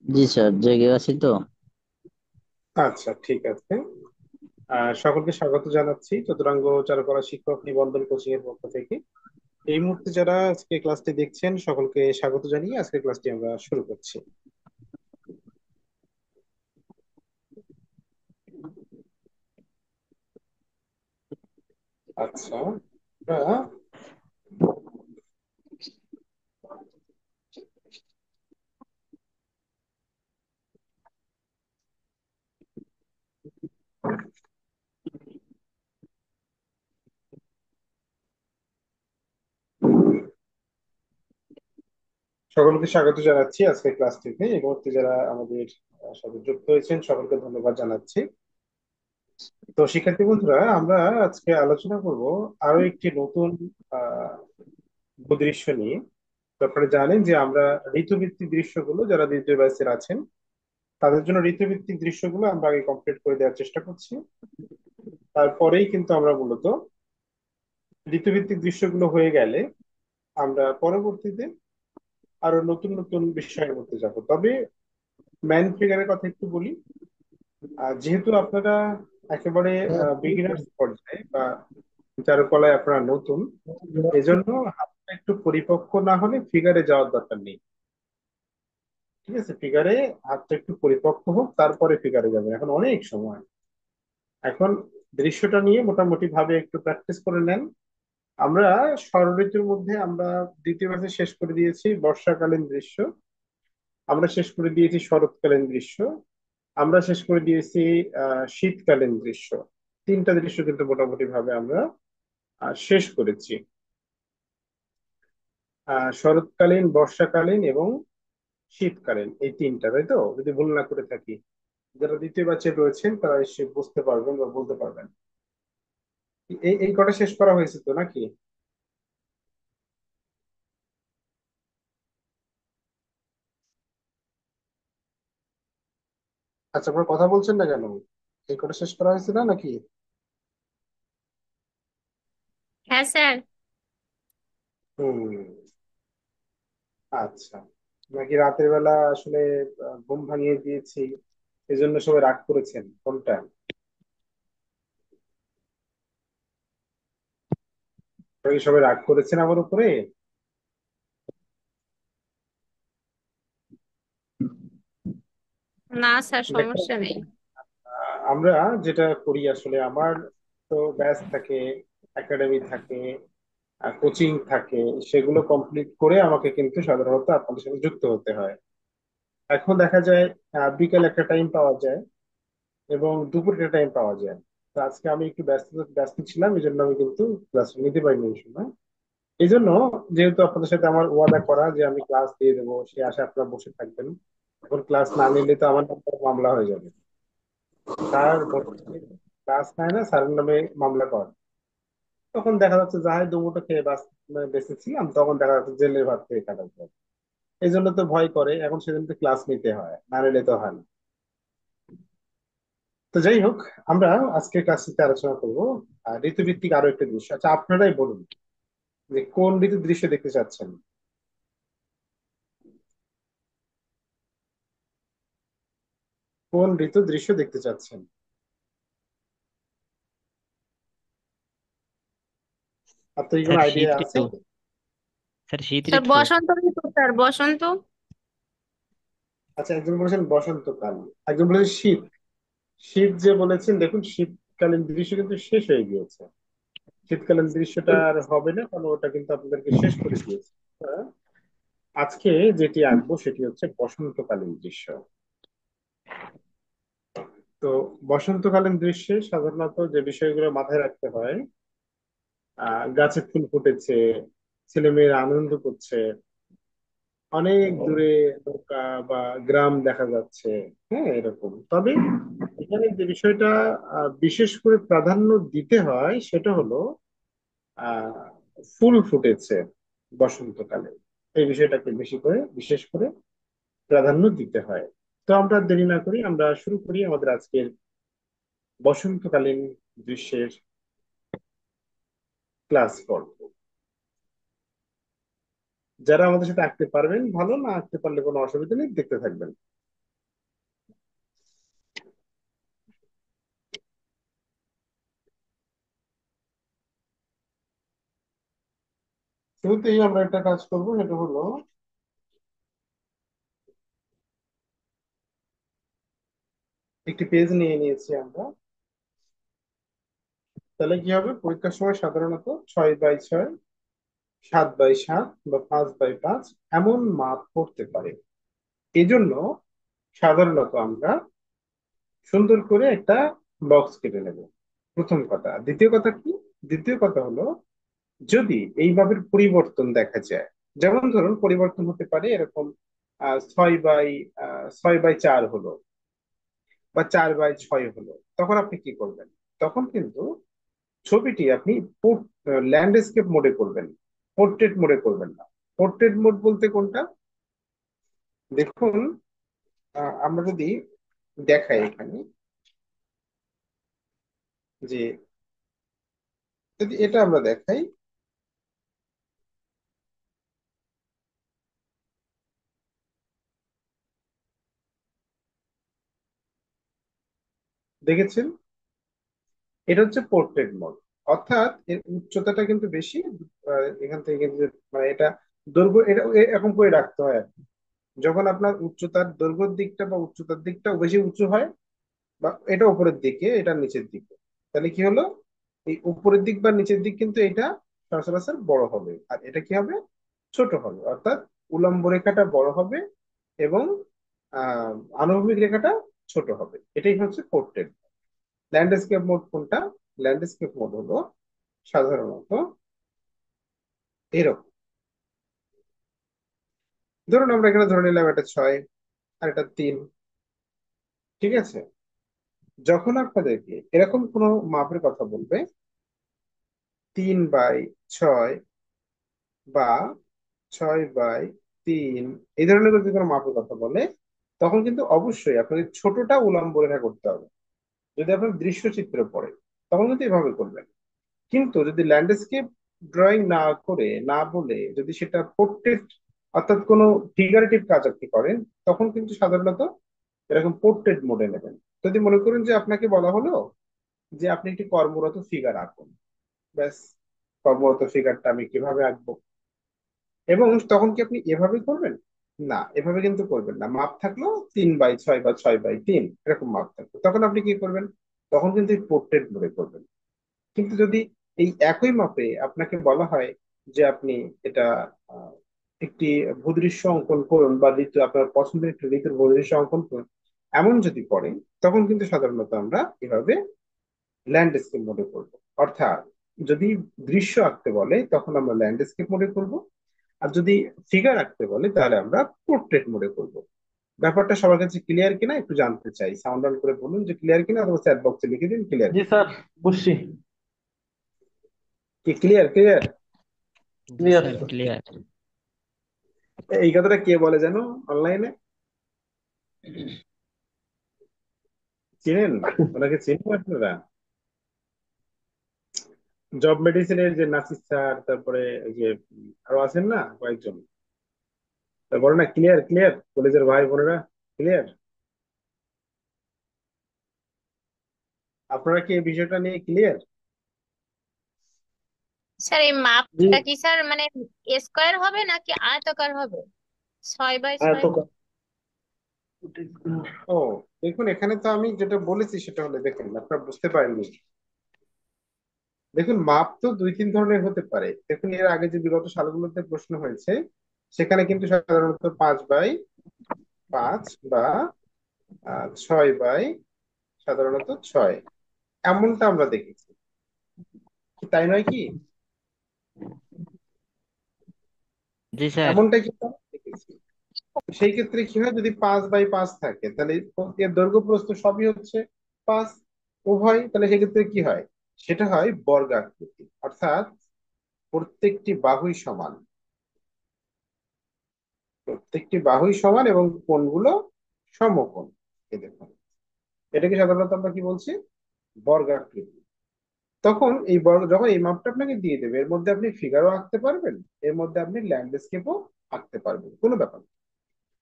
জি sir, জেগে আছি তো। আচ্ছা, ঠিক আছে। সকলকে স্বাগত জানাচ্ছি চতুরাঙ্গ চারুকলা শিক্ষক নিবন্ধন কোচিং এর পক্ষ থেকে। এই মুহূর্তে যারা আজকে ক্লাসটি দেখছেন সকলকে স্বাগত জানিয়ে আজকে ক্লাসটি আমরা শুরু করছি। আচ্ছা, আমরা সকলকে স্বাগত জানাচ্ছি আজকে ক্লাসটিতে। এই মুহূর্তে যারা আমাদের সাথে যুক্ত হয়েছেন সকলকে ধন্যবাদ জানাচ্ছি। তো শিক্ষার্থী বন্ধুরা, আমরা আজকে আলোচনা করব আরো একটি নতুন আহ ভূদৃশ্য নিয়ে। তো আপনারা জানেন যে আমরা ঋতুভিত্তিক দৃশ্যগুলো যারা দ্বিতীয় ব্যাচের আছেন তাদের জন্য ঋতুভিত্তিক দৃশ্যগুলো আমরা আগে কমপ্লিট করে দেওয়ার চেষ্টা করছি। তারপরেই কিন্তু আমরা মূলত ঋতুভিত্তিক দৃশ্যগুলো হয়ে গেলে আমরা পরবর্তীতে আরো নতুন নতুন বিষয়ের মধ্যে যাব। তবে ম্যান ফিগারের কথা একটু বলি। যেহেতু আপনারা একেবারে বিগিনার্স পর্যায়ে বা চারুকলায় আপনারা নতুন, এজন্য হাতটা একটু পরিপক্ক না হলে ফিগারে যাওয়ার দরকার নেই। ঠিক আছে, ফিগারে হাতটা একটু পরিপক্ক হোক তারপরে ফিগারে যাবে, এখন অনেক সময়। এখন দৃশ্যটা নিয়ে মোটামুটি ভাবে একটু প্র্যাকটিস করে নেন। আমরা ষড়ঋতুর মধ্যে আমরা দ্বিতীয় ব্যাচে শেষ করে দিয়েছি বর্ষাকালীন দৃশ্য, আমরা শেষ করে দিয়েছি শরৎকালীন দৃশ্য, আমরা শেষ করে দিয়েছি শীতকালীন দৃশ্য। তিনটা দৃশ্য কিন্তু মোটামুটি ভাবে আমরা শেষ করেছি। শরৎকালীন, বর্ষাকালীন এবং শীতকালীন, এই তিনটা, তাই তো? যদি ভুল না করে থাকি, যারা দ্বিতীয় ব্যাচে রয়েছেন তারা এসে বুঝতে পারবেন বা বলতে পারবেন। এই এই কটা শেষ করা হয়েছে তো নাকি? আচ্ছা, আপনার কথা বলছেন না কেন? এই কটা শেষ করা হয়েছে না নাকি? হ্যাঁ স্যার। হুম। আচ্ছা, নাকি রাতের বেলা আসলে ঘুম ভাঙিয়ে দিয়েছি এজন্য সবাই রাগ করেছেন, কোনটা? নাকি সবাই রাগ করেছেন আমার উপরে? না স্যার, দেখো, সমস্যা নেই। আমরা যেটা করি আসলে, আমার তো ব্যাচ থাকে, একাডেমি থাকে, কোচিং থাকে, সেগুলো কমপ্লিট করে আমাকে কিন্তু সাধারণত আপনাদের সাথে যুক্ত হতে হয়। এখন দেখা যায় বিকেল একটা টাইম পাওয়া যায় এবং দুপুর একটা টাইম পাওয়া যায়। তো আজকে আমি একটু ব্যস্ত ব্যস্ত ছিলাম, এই জন্য আমি কিন্তু ক্লাস নিতে পারিনি এই সময়। এই জন্য, যেহেতু আপনাদের সাথে আমার ওয়াদা করা যে আমি ক্লাস দিয়ে দেবো, সে আশা আপনারা বসে থাকবেন। এখন ক্লাস না নিলে তো আমার নামে মামলা হয়ে যাবে। স্যার ক্লাস নেয় না, স্যারের নামে মামলা কর। তখন দেখা যাচ্ছে যাই দুমুটো খেয়ে বেঁচেছিলাম, তখন দেখা যাচ্ছে জেলের ভাত খেয়ে কাটাতে হবে। এই জন্য তো ভয় করে, এখন সেদিন তো ক্লাস নিতে হয়, না নিলে তো হয় না। তো যাই হোক, আমরা আজকে ক্লাসটিতে আলোচনা করবো ঋতুভিত্তিক আরো একটা দৃশ্য। আচ্ছা, আপনারাই বলুন যে কোন ঋতুর দৃশ্য দেখতে চাচ্ছেন। কোন ঋতুর দৃশ্য দেখতে চাচ্ছেন? আপনার কি কোনো স্যার আইডিয়া শীত আছে? ঋতু। স্যার শীত স্যার ঋতু। বসন্ত ঋতু, স্যার বসন্ত। আচ্ছা, একজন বলেছেন বসন্তকাল, একজন বলেছেন শীত। শীত যে বলেছেন, দেখুন শীতকালীন দৃশ্য কিন্তু শেষ হয়ে গিয়েছে। শীতকালীন দৃশ্যটা আর হবে না, কারণ ওটা কিন্তু আপনাদেরকে শেষ করে দিয়েছে। হ্যাঁ, আজকে যেটি আঁকবো সেটি হচ্ছে বসন্তকালীন দৃশ্য। তো বসন্তকালীন দৃশ্যে সাধারণত যে বিষয়গুলো মাথায় রাখতে হয়, গাছে ফুল ফুটেছে, ছেলে মেয়েরা আনন্দ করছে, অনেক দূরে নৌকা বা গ্রাম দেখা যাচ্ছে। হ্যাঁ, এরকম। তবে এখানে যে বিষয়টা বিশেষ করে প্রাধান্য দিতে হয় সেটা হলো আহ ফুল ফুটেছে বসন্তকালে, এই বিষয়টাকে বেশি করে বিশেষ করে প্রাধান্য দিতে হয়। তো আমরা দেরি না করি, আমরা শুরু করি আমাদের আজকের বসন্তকালীন দৃশ্যের ক্লাস পর্ব। যারা আমাদের সাথে আঁকতে পারবেন ভালো, না আঁকতে পারলে কোনো অসুবিধা নেই, দেখতে থাকবেন। শুরুতেই আমরা একটা কাজ করবো, সেটা হলো একটি পেজ নিয়ে নিয়েছি আমরা। তাহলে কি হবে, পরীক্ষার সময় সাধারণত 6x6, 7x7 বা 5x5 এমন মাপ পড়তে পারে। এই জন্য সাধারণত আমরা সুন্দর করে একটা বক্স কেটে নেব, প্রথম কথা। দ্বিতীয় কথা কি, দ্বিতীয় কথা হলো যদি এই মাপের পরিবর্তন দেখা যায়, যেমন ধরুন পরিবর্তন হতে পারে এরকম, 6x4 হলো বা 4x6 হলো, তখন আপনি কি করবেন? তখন কিন্তু ছবিটি আপনি ল্যান্ডস্কেপ মোডে করবেন, পোর্ট্রেট মোডে করবেন না। পোর্ট্রেট মোড বলতে কোনটা? দেখুন, আমরা যদি দেখাই এখানে, যে যদি এটা আমরা দেখাই, দেখেছেন? এটা হচ্ছে পোর্ট্রেট মোড, অর্থাৎ এর উচ্চতাটা কিন্তু বেশি। এখান থেকে কিন্তু মানে এটা দৈর্ঘ্য, এটা এরকম করে রাখতে হয় আর কি। যখন আপনার উচ্চতার দৈর্ঘ্যের দিকটা বা উচ্চতার দিকটা বেশি উঁচু হয়, বা এটা উপরের দিকে, এটা নিচের দিকে, তাহলে কি হলো, এই উপরের দিক বা নিচের দিক কিন্তু এটা সচরাচর বড় হবে, আর এটা কি হবে, ছোট হবে। অর্থাৎ উল্লম্ব রেখাটা বড় হবে এবং আহ আনুভূমিক রেখাটা ছোট হবে। এটাই হচ্ছে পোর্ট্রেট। ল্যান্ডস্কেপ মোড কোনটা? ল্যান্ডস্কেপ মোড হলো সাধারণত এরকম। ধরুন আমরা এখানে ধরে নিলাম এটা 6 আর এটা 3, ঠিক আছে? যখন আপনাদেরকে এরকম কোনো মাপের কথা বলবে, 3x6 বা 6x3, এই ধরনের যদি কোনো মাপের কথা বলে, তখন কিন্তু অবশ্যই আপনাকে ছোটটা উল্লম্ব রেখা করতে হবে। যদি আপনার দৃশ্যচিত্র পড়ে, তখন কিন্তু এভাবে করবেন। কিন্তু যদি ল্যান্ডস্কেপ ড্রয়িং না করে, না বলে যদি সেটা পোর্ট্রেট, অর্থাৎ কোনো ফিগারেটিভ কাজ আপনি করেন, তখন কিন্তু সাধারণত এরকম পোর্ট্রেট মোডে নেবেন। যদি মনে করুন যে আপনাকে বলা হলো যে আপনি একটি কর্মরত ফিগার আঁকুন, ব্যাস, কর্মরত ফিগারটা আমি কিভাবে আঁকবো, এবং তখন কি আপনি এভাবে করবেন? না, এভাবে কিন্তু করবেন না। মাপ থাকলো 3x6 বা 6x3, এরকম মাপ থাকলো, তখন আপনি কি করবেন? তখন কিন্তু পোর্ট্রেট মোডে করবেন। কিন্তু যদি এই একই মাপে আপনাকে বলা হয় যে আপনি এটা আহ, একটি ভূদৃশ্য অঙ্কন করুন, বা ঋতু, আপনার পছন্দের একটি ঋতুর ভূদৃশ্য অঙ্কন করুন, এমন যদি পড়ে, তখন কিন্তু সাধারণত আমরা এভাবে ল্যান্ডস্কেপ মোডে করব। অর্থাৎ যদি দৃশ্য আঁকতে বলে তখন আমরা ল্যান্ডস্কেপ মোডে করব, আর যদি ফিগার আঁকতে বলে তাহলে আমরা পোর্ট্রেট মোডে করব। ব্যাপারটা সবার কাছে ক্লিয়ার কিনা একটু জানতে চাই, সাউন্ড অন করে বলুন যে ক্লিয়ার কিনা, অথবা চ্যাট বক্সে লিখে দিন ক্লিয়ার জি কিনা। স্যার, বুঝছি। কি ক্লিয়ার? ক্লিয়ার? জি ক্লিয়ার স্যার, স্যার। ক্লিয়ার। এই কথাটা কে বলে যেন অনলাইনে, চিনেন? ওনাকে চিনেন আপনারা? জব মেডিসিনের যে নাসির স্যার, তারপরে ওই যে আরো আছেন না কয়েকজন, তা বলে না ক্লিয়ার ক্লিয়ার, কলেজের ভাই বোনেরা, ক্লিয়ার? আপনারা কি এই বিষয়টা নিয়ে ক্লিয়ার? স্যার এই জি। মাপটা কি স্যার মানে স্কোয়ার হবে নাকি আয়তাকার হবে? 6x6? এত ও, দেখুন এখানে তো আমি যেটা বলেছি সেটা হলে, দেখুন আপনারা বুঝতে পারেননি। দেখুন, মাপ তো দুই তিন ধরনের হতে পারে। দেখুন এর আগে যে বিগত সালগুলোতে প্রশ্ন হয়েছে, সেখানে কিন্তু সাধারণত 5x5 বা 6x6 এমনটা আমরা দেখেছি, তাই নয় কি? জি স্যার। এমনটাই কিন্তু আমরা দেখেছি। সেই ক্ষেত্রে কি হয়, যদি 5x5 থাকে, তাহলে এর দৈর্ঘ্য প্রস্থ সবই হচ্ছে 5, উভয়, তাহলে সেক্ষেত্রে কি হয়, সেটা হয় বর্গাকৃতি। অর্থাৎ প্রত্যেকটি বাহুই সমান, প্রত্যেকটি বাহুই সমান এবং কোণগুলো সমকোণ। এই দেখুন, এটাকে সাধারণত আমরা কি বলছি, বর্গাকৃতি। তখন এই বর্গ, যখন এই মাপটা আপনাকে দিয়ে দেবে, এর মধ্যে আপনি ফিগারও আঁকতে পারবেন, এর মধ্যে আপনি ল্যান্ডস্কেপও আঁকতে পারবেন, কোনো ব্যাপার না।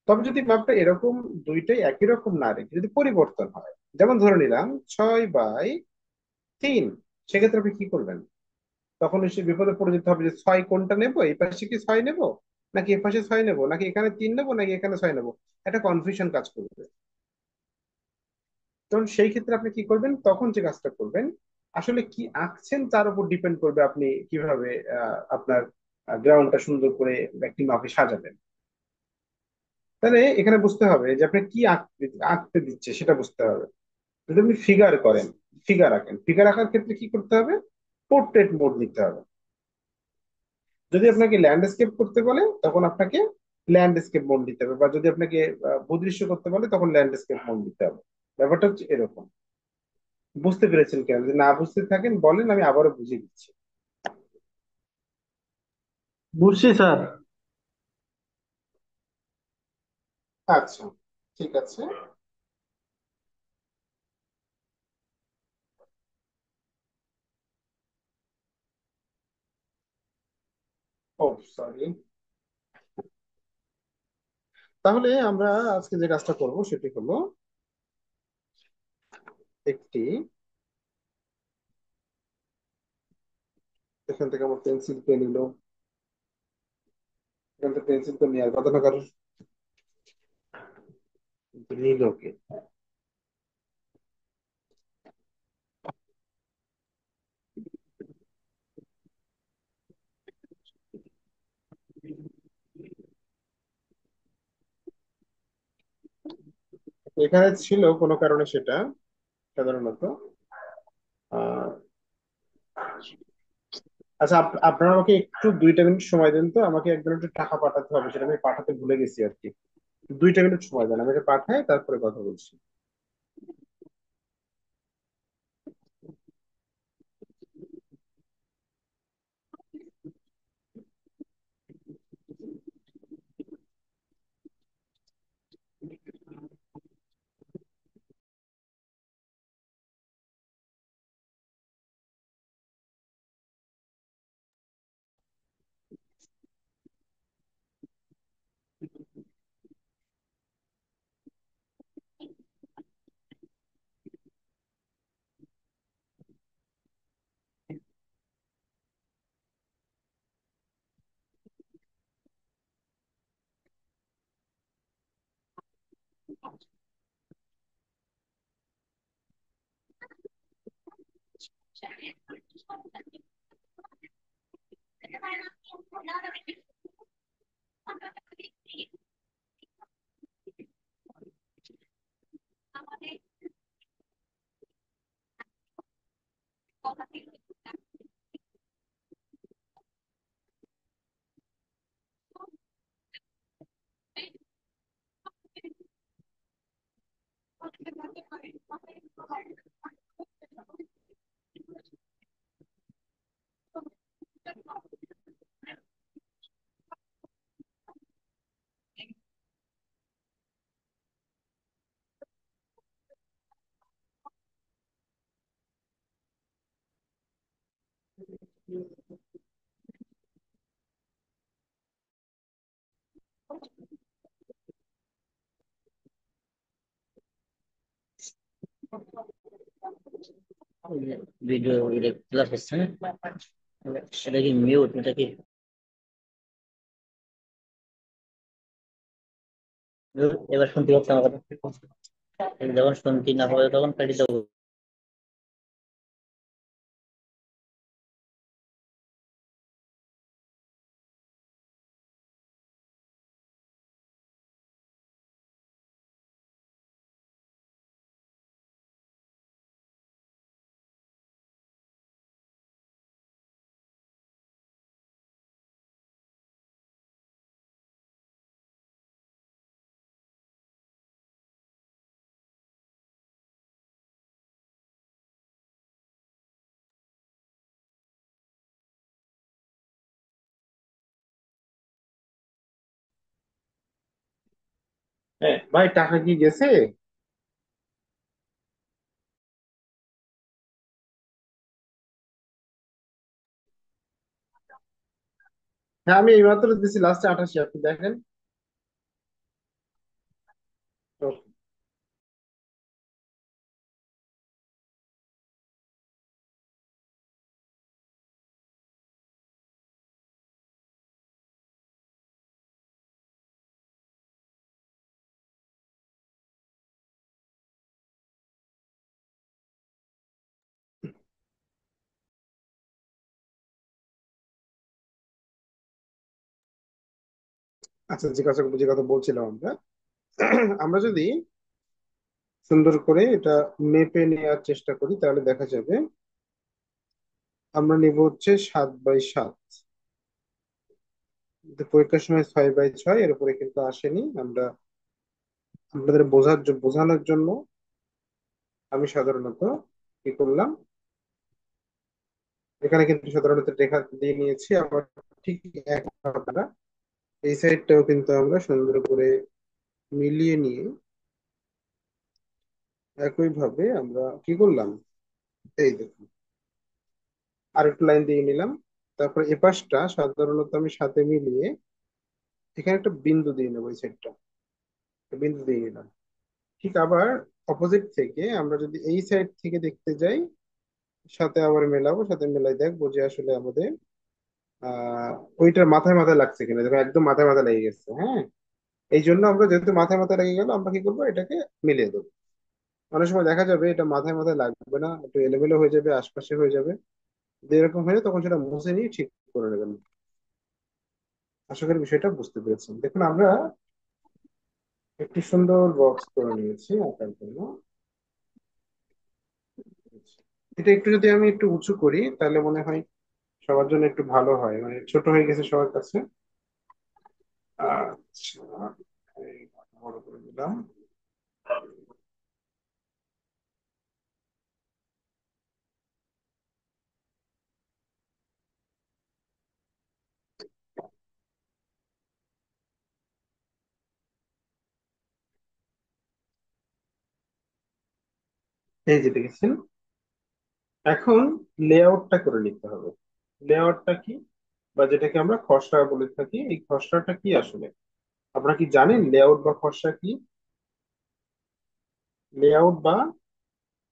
তবে যদি মাপটা এরকম দুইটাই একই রকম না রেখে যদি পরিবর্তন হয়, যেমন ধরে নিলাম 6x3, সেক্ষেত্রে আপনি কি করবেন? তখন সে বিপদে পড়ে যেতে হবে যে ছয় কোনটা নেবো, এই পাশে কি ছয় নেবো নাকি এ পাশে ছয় নেবো নাকি এখানে তিন নেবো নাকি এখানে ছয় নেবো, একটা কনফিউশন কাজ করবে। তখন সেই ক্ষেত্রে আপনি কি করবেন, তখন যে কাজটা করবেন, আসলে কি আঁকছেন তার উপর ডিপেন্ড করবে আপনি কিভাবে আপনার গ্রাউন্ডটা সুন্দর করে একটি মাপে সাজাবেন। তাহলে এখানে বুঝতে হবে যে আপনি কি আঁকতে আঁকতে দিচ্ছে সেটা বুঝতে হবে। যদি আপনি ফিগার করেন, ফিগার আঁকেন, ফিগার আঁকার ক্ষেত্রে কি করতে হবে, পোর্ট্রেট মোড নিতে হবে। যদি আপনাকে ল্যান্ডস্কেপ করতে বলে তখন আপনাকে ল্যান্ডস্কেপ মোড নিতে হবে, বা যদি আপনাকে ভূদৃশ্য করতে বলে তখন ল্যান্ডস্কেপ মোড নিতে হবে। ব্যাপারটা হচ্ছে এরকম। বুঝতে পেরেছেন কেন? যদি না বুঝতে থাকেন বলেন, আমি আবারও বুঝিয়ে দিচ্ছি। বুঝছি স্যার। আচ্ছা, ঠিক আছে। ও, সরি। তাহলে আমরা আজকে যে কাজটা করব সেটি হলো একটি, এখান থেকে আমার পেন্সিল পেন নিল, এখান থেকে পেন্সিল পেন নেওয়ার কথা না কারণ নিল কে? এখানে ছিল কোনো কারণে সেটা, সাধারণত আহ আচ্ছা, আপনারা আমাকে একটু 2টা মিনিট সময় দেন তো, আমাকে একজন একটু টাকা পাঠাতে হবে, সেটা আমি পাঠাতে ভুলে গেছি আর কি। 2টা মিনিট সময় দেন, আমি এটা পাঠাই তারপরে কথা বলছি। ভিডিও ক্লাস হচ্ছে না, সেটা কি মিউট, এটা কি mute? এবার শুনতে পাচ্ছি আমার কথা? যখন শুনতে না হবে তখন কেটে দেবো। হ্যাঁ ভাই, টাকা কি গেছে? হ্যাঁ, আমি এইমাত্র দিছি, লাস্টে 88, আপনি দেখেন। আচ্ছা, যে কথা বলছিলাম আমরা, আমরা যদি সুন্দর করে এটা মেপে নেওয়ার চেষ্টা করি তাহলে দেখা যাবে আমরা নিব হচ্ছে 7x7। কিন্তু পরীক্ষার সময় 6x6 এর উপরে কিন্তু আসেনি। আমরা আপনাদের বোঝানোর জন্য আমি সাধারণত কি করলাম, এখানে কিন্তু সাধারণত রেখা দিয়ে নিয়েছি আবার। ঠিক এক আমরা এই সাইডটাও কিন্তু আমরা সুন্দর করে মিলিয়ে নিয়ে একইভাবে আমরা কি করলাম, এই দেখুন আর একটু লাইন দিয়ে নিলাম। তারপর এ পাশটা সাধারণত আমি সাথে মিলিয়ে এখানে একটা বিন্দু দিয়ে নেবো, এই সাইডটা বিন্দু দিয়ে নিলাম। ঠিক আবার অপোজিট থেকে আমরা যদি এই সাইড থেকে দেখতে যাই, সাথে আবার মেলাবো, সাথে মেলাই দেখবো যে আসলে আমাদের আহ ওইটার মাথায় মাথায় লাগছে কিনা। দেখো একদম মাথায় মাথায় লেগে গেছে, হ্যাঁ। এই জন্য আমরা, যেহেতু মাথায় মাথায় লেগে গেল, আমরা কি করবো, এটাকে মিলিয়ে দেবো। অনেক সময় দেখা যাবে এটা মাথায় মাথায় লাগবে না, একটু এলোমেলো হয়ে যাবে, আশপাশে হয়ে যাবে। যদি এরকম হয়ে যায়, তখন সেটা মুছে নিয়ে ঠিক করে নেবেন। আশা করি বিষয়টা বুঝতে পেরেছেন। দেখুন আমরা একটি সুন্দর বক্স করে নিয়েছি আঁকার জন্য। এটা একটু যদি আমি একটু উঁচু করি তাহলে মনে হয় সবার জন্য একটু ভালো হয়, মানে ছোট হয়ে গেছে সবার কাছে। আচ্ছা, এই বড় করে দিলাম। এই যে দেখেছেন, এখন লেআউটটা করে নিতে হবে। লেআউটটা কি, বা যেটাকে আমরা খসড়া বলে থাকি, এই খসড়াটা কি আসলে আপনারা কি জানেন? লেআউট বা খসড়া কি? লেআউট বা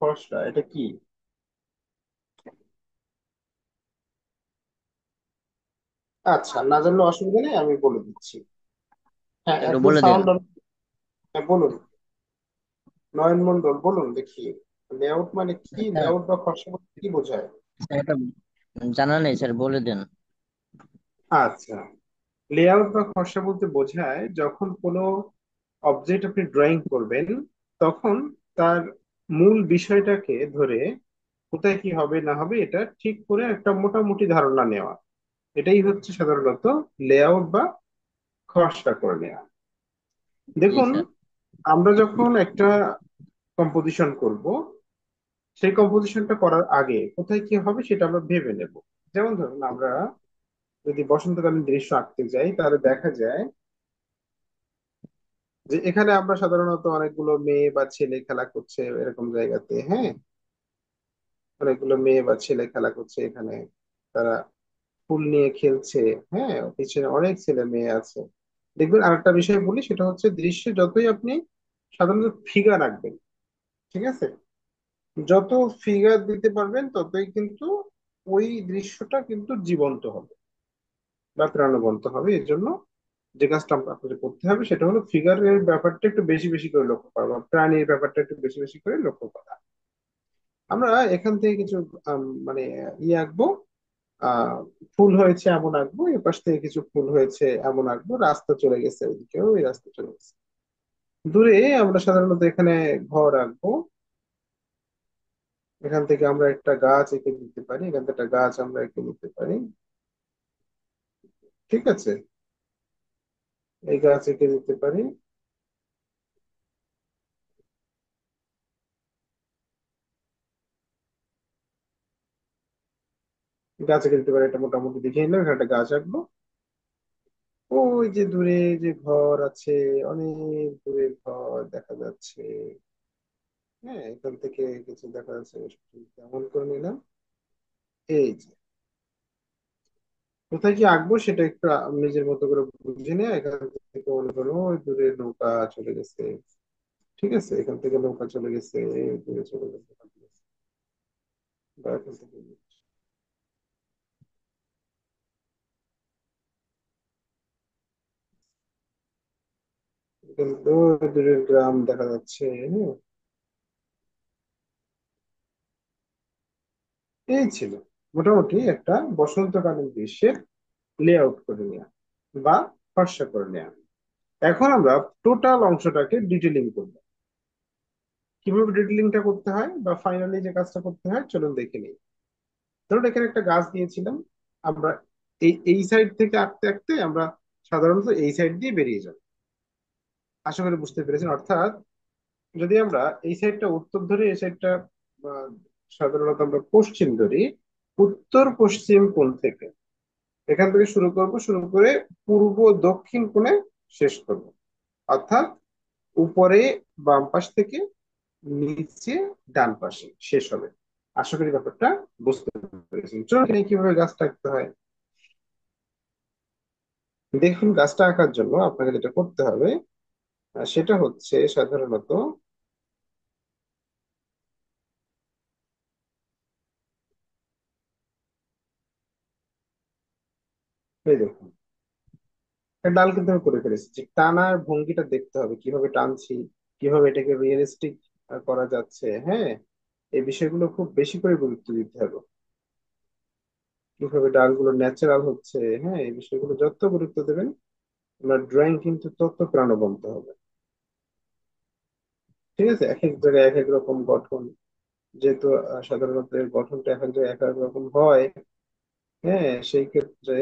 খসড়া এটা কি? আচ্ছা, না জানলে অসুবিধা নেই, আমি বলে দিচ্ছি। হ্যাঁ, একটু একদম বলে দেন। সাউন্ড। হ্যাঁ, বলুন। নয়ন মন্ডল বলুন দেখি, লেআউট মানে কি? স্যার, লেআউট বা খসড়া বলতে কি বোঝায়? স্যার, এটা জানা নেই স্যার, বলে দেন। আচ্ছা, লেআউট বা খসড়া বলতে বোঝায় যখন কোনো অবজেক্ট আপনি ড্রয়িং করবেন, তখন তার মূল বিষয়টাকে ধরে কোথায় কি হবে না হবে এটা ঠিক করে একটা মোটামুটি ধারণা নেওয়া। এটাই হচ্ছে সাধারণত লেআউট বা খসড়া করে নেওয়া। জি দেখুন, স্যার। আমরা যখন একটা কম্পোজিশন করব, সেই কম্পোজিশনটা করার আগে কোথায় কি হবে সেটা আমরা ভেবে নেব। যেমন ধরুন, আমরা যদি বসন্তকালীন দৃশ্য আঁকতে যাই তাহলে দেখা যায় যে এখানে আমরা সাধারণত অনেকগুলো মেয়ে বা ছেলে খেলা করছে এরকম জায়গাতে, হ্যাঁ। অনেকগুলো মেয়ে বা ছেলে খেলা করছে এখানে, তারা ফুল নিয়ে খেলছে, হ্যাঁ। পিছনে অনেক ছেলে মেয়ে আছে। দেখবেন আরেকটা বিষয় বলি, সেটা হচ্ছে দৃশ্যে যতই আপনি সাধারণত ফিগার আঁকবেন, ঠিক আছে, যত ফিগার দিতে পারবেন ততই কিন্তু ওই দৃশ্যটা কিন্তু জীবন্ত হবে বা প্রাণবন্ত হবে। এর জন্য যে কাজটা আপনাদের করতে হবে সেটা হলো ফিগারের ব্যাপারটা একটু বেশি বেশি করে লক্ষ্য করা, বা প্রাণীর ব্যাপারটা একটু বেশি বেশি করে লক্ষ্য করা। আমরা এখান থেকে কিছু মানে আঁকবো। আহ ফুল হয়েছে এমন আঁকবো, এপাশ থেকে কিছু ফুল হয়েছে এমন আঁকবো, রাস্তা চলে গেছে ওইদিকেও, ওই রাস্তা চলে গেছে। দূরে আমরা সাধারণত এখানে ঘর আঁকবো। এখান থেকে আমরা একটা গাছ এঁকে দিতে পারি, এখান থেকে একটা গাছ আমরা এঁকে নিতে পারি, ঠিক আছে। এই গাছ এঁকে দিতে পারি। গাছ এঁকে দিতে পারি, এটা মোটামুটি দেখে নিলাম। এখানে একটা গাছ আঁকবো। ওই যে দূরে যে ঘর আছে, অনেক দূরে ঘর দেখা যাচ্ছে, হ্যাঁ। এখান থেকে কিছু দেখা যাচ্ছে, কেমন করে নিলাম। এই যে কোথায় কি আঁকবো সেটা একটু নিজের মতো করে বুঝে নিয়ে এখান থেকে মনে করো ওই দূরে নৌকা চলে গেছে, ঠিক আছে। এখান থেকে নৌকা চলে গেছে, এই দূরে চলে গেছে, বা এখান থেকে এখান থেকে ওই দূরের গ্রাম দেখা যাচ্ছে, হ্যাঁ। এই ছিল মোটামুটি একটা বসন্তকালীন দৃশ্যের লেআউট করে নেওয়া বা ফর্সা করে নেওয়া। এখন আমরা টোটাল অংশটাকে ডিটেলিং করব। কিভাবে ডিটেলিংটা করতে হয় বা ফাইনালি যে কাজটা করতে হয় চলুন দেখে নিই। ধরুন এখানে একটা গাছ দিয়েছিলাম, আমরা এই সাইড থেকে আঁকতে আঁকতে আমরা সাধারণত এই সাইড দিয়ে বেরিয়ে যাব। আশা করি বুঝতে পেরেছেন। অর্থাৎ যদি আমরা এই সাইডটা উত্তর ধরি, এই সাইডটা সাধারণত আমরা পশ্চিম ধরি, উত্তর পশ্চিম কোণ থেকে এখান থেকে শুরু করব, শুরু করে পূর্ব দক্ষিণ কোণে শেষ করব। অর্থাৎ উপরে বাম পাশ থেকে নিচে ডান পাশে শেষ হবে। আশা করি ব্যাপারটা বুঝতে পেরেছেন। চলুন এখানে কিভাবে গাছটা আঁকতে হয় দেখুন। গাছটা আঁকার জন্য আপনাকে যেটা করতে হবে সেটা হচ্ছে সাধারণত এই দেখুন, একটা ডাল কিন্তু আমি করে ফেলেছি। যে টানার ভঙ্গিটা দেখতে হবে, কিভাবে টানছি, কিভাবে এটাকে রিয়েলিস্টিক করা যাচ্ছে। হ্যাঁ, এই বিষয়গুলো খুব বেশি করে গুরুত্ব দিতে হবে। কিভাবে ডালগুলো ন্যাচারাল হচ্ছে, হ্যাঁ, এই বিষয়গুলো যত গুরুত্ব দেবেন আপনার ড্রয়িং কিন্তু তত প্রাণবন্ত হবে। ঠিক আছে, এক এক জায়গায় এক এক রকম গঠন, যেহেতু সাধারণত এর গঠনটা এক এক জায়গায় এক এক রকম হয়। হ্যাঁ, সেই ক্ষেত্রে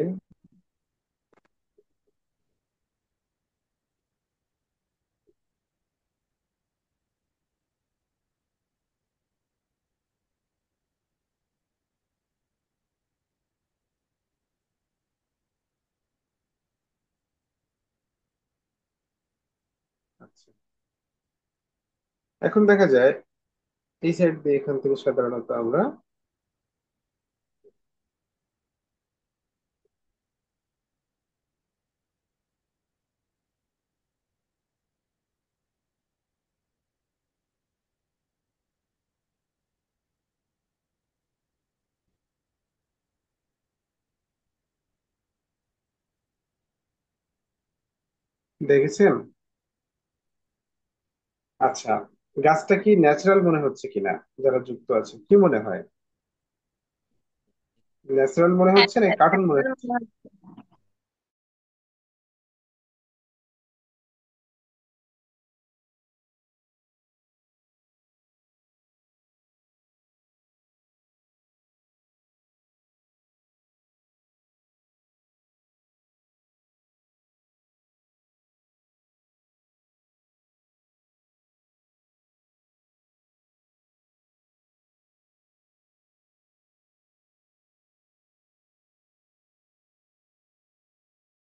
আচ্ছা, এখন দেখা যায় এই সাইড দিয়ে এখান থেকে সাধারণত আমরা দেখেছেন। আচ্ছা, গাছটা কি ন্যাচারাল মনে হচ্ছে কিনা, যারা যুক্ত আছে কি মনে হয়? ন্যাচারাল মনে হ্যাঁ, হচ্ছে না কার্টুন মনে হচ্ছে?